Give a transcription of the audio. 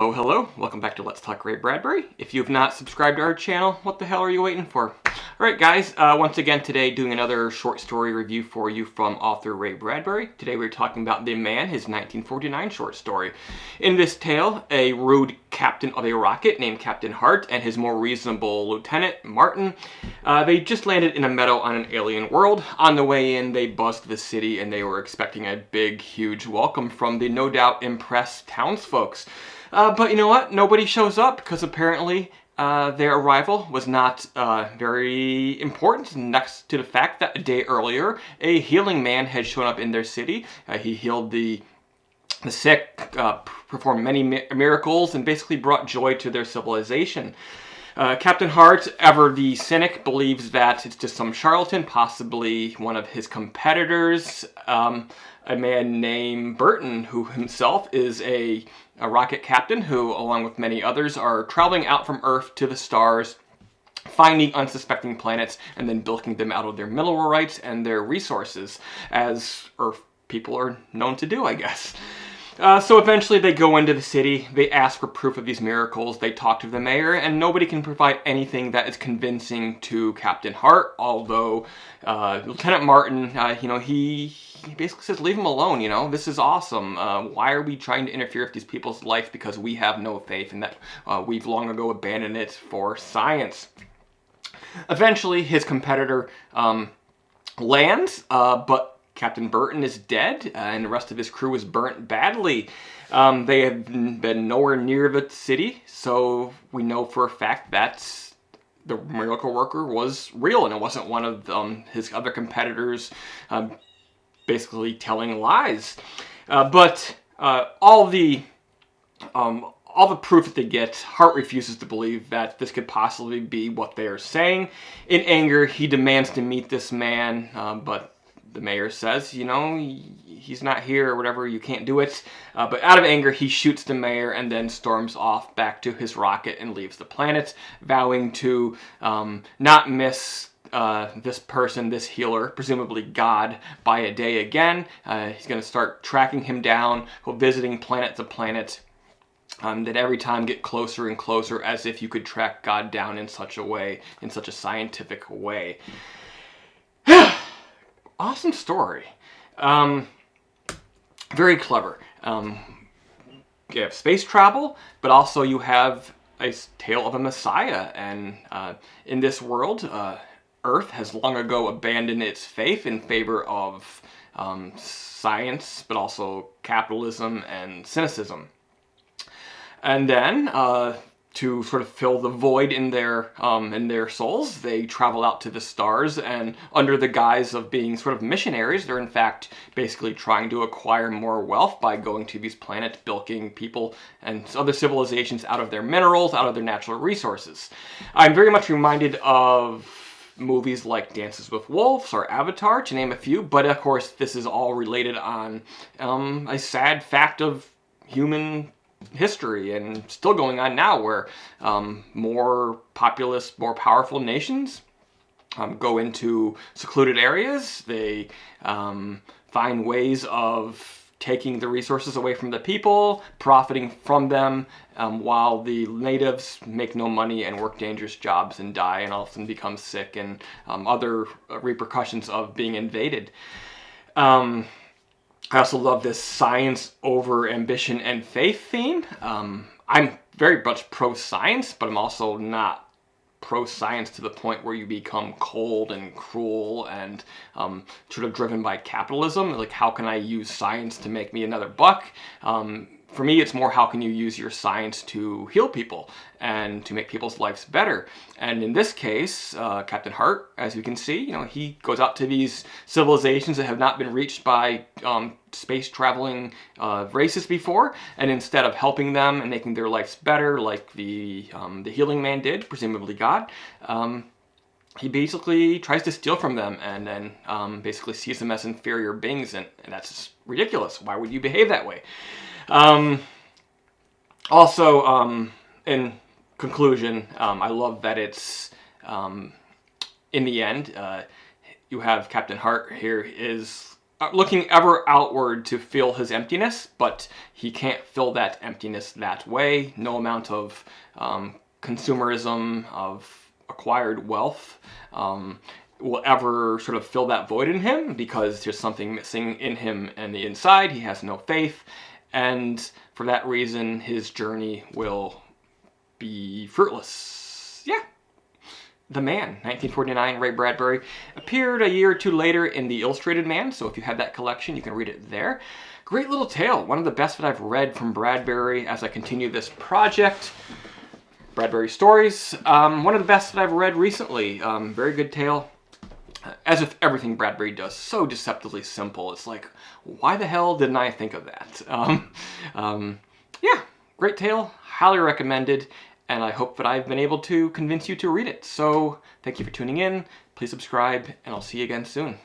Hello, hello. Welcome back to Let's Talk Ray Bradbury. If you have not subscribed to our channel, what the hell are you waiting for? Alright guys, once again today doing another short story review for you from author Ray Bradbury. Today we're talking about The Man, his 1949 short story. In this tale, a rude captain of a rocket named Captain Hart and his more reasonable lieutenant, Martin, they just landed in a meadow on an alien world. On the way in, they buzzed the city and they were expecting a big, huge welcome from the no doubt impressed townsfolks. But you know what? Nobody shows up because apparently their arrival was not very important, next to the fact that a day earlier, a healing man had shown up in their city. He healed the sick, performed many miracles, and basically brought joy to their civilization. Captain Hart, ever the cynic, believes that it's just some charlatan, possibly one of his competitors, a man named Burton, who himself is a rocket captain who, along with many others, are traveling out from Earth to the stars, finding unsuspecting planets, and then bilking them out of their mineral rights and their resources, as Earth people are known to do, I guess. So eventually they go into the city, they ask for proof of these miracles, they talk to the mayor, and nobody can provide anything that is convincing to Captain Hart, although Lieutenant Martin, he basically says, leave him alone, this is awesome. Why are we trying to interfere with these people's life because we have no faith and that we've long ago abandoned it for science? Eventually his competitor lands, but Captain Burton is dead, and the rest of his crew is burnt badly. They have been nowhere near the city, so we know for a fact that the miracle worker was real, and it wasn't one of his other competitors basically telling lies. But all the proof that they get, Hart refuses to believe that this could possibly be what they are saying. In anger, he demands to meet this man, but the mayor says, he's not here or whatever, you can't do it. But out of anger, he shoots the mayor and then storms off back to his rocket and leaves the planet, vowing to not miss this person, this healer, presumably God, by a day again. He's going to start tracking him down, visiting planet to planet, that every time get closer and closer, as if you could track God down in such a way, in such a scientific way. Awesome story. Very clever. You have space travel, but also you have a tale of a messiah. And in this world, Earth has long ago abandoned its faith in favor of science, but also capitalism and cynicism. And then, to sort of fill the void in their souls, they travel out to the stars, and under the guise of being sort of missionaries, they're in fact basically trying to acquire more wealth by going to these planets, bilking people and other civilizations out of their minerals, out of their natural resources. I'm very much reminded of movies like Dances with Wolves or Avatar, to name a few, but of course this is all related on a sad fact of human history, and still going on now, where more populous, more powerful nations go into secluded areas. They find ways of taking the resources away from the people, profiting from them, while the natives make no money and work dangerous jobs and die and often become sick, and other repercussions of being invaded. I also love this science over ambition and faith theme. I'm very much pro-science, but I'm also not pro-science to the point where you become cold and cruel and sort of driven by capitalism. Like, how can I use science to make me another buck? For me, it's more, how can you use your science to heal people and to make people's lives better? And in this case, Captain Hart, as you can see, he goes out to these civilizations that have not been reached by space traveling races before, and instead of helping them and making their lives better, like the healing man did, presumably God, he basically tries to steal from them, and then basically sees them as inferior beings, and that's just ridiculous. Why would you behave that way? Also, in conclusion, I love that it's, in the end, you have Captain Hart here is looking ever outward to fill his emptiness, but he can't fill that emptiness that way. No amount of consumerism, of acquired wealth will ever sort of fill that void in him, because there's something missing in him and the inside. He has no faith, and for that reason his journey will be fruitless. Yeah. The Man, 1949, Ray Bradbury, appeared a year or two later in The Illustrated Man, so if you have that collection, you can read it there. Great little tale, one of the best that I've read from Bradbury as I continue this project. Bradbury stories, one of the best that I've read recently. Very good tale. As if everything Bradbury does, so deceptively simple. It's like, why the hell didn't I think of that? Yeah, great tale, highly recommended. And I hope that I've been able to convince you to read it. So thank you for tuning in. Please subscribe, and I'll see you again soon.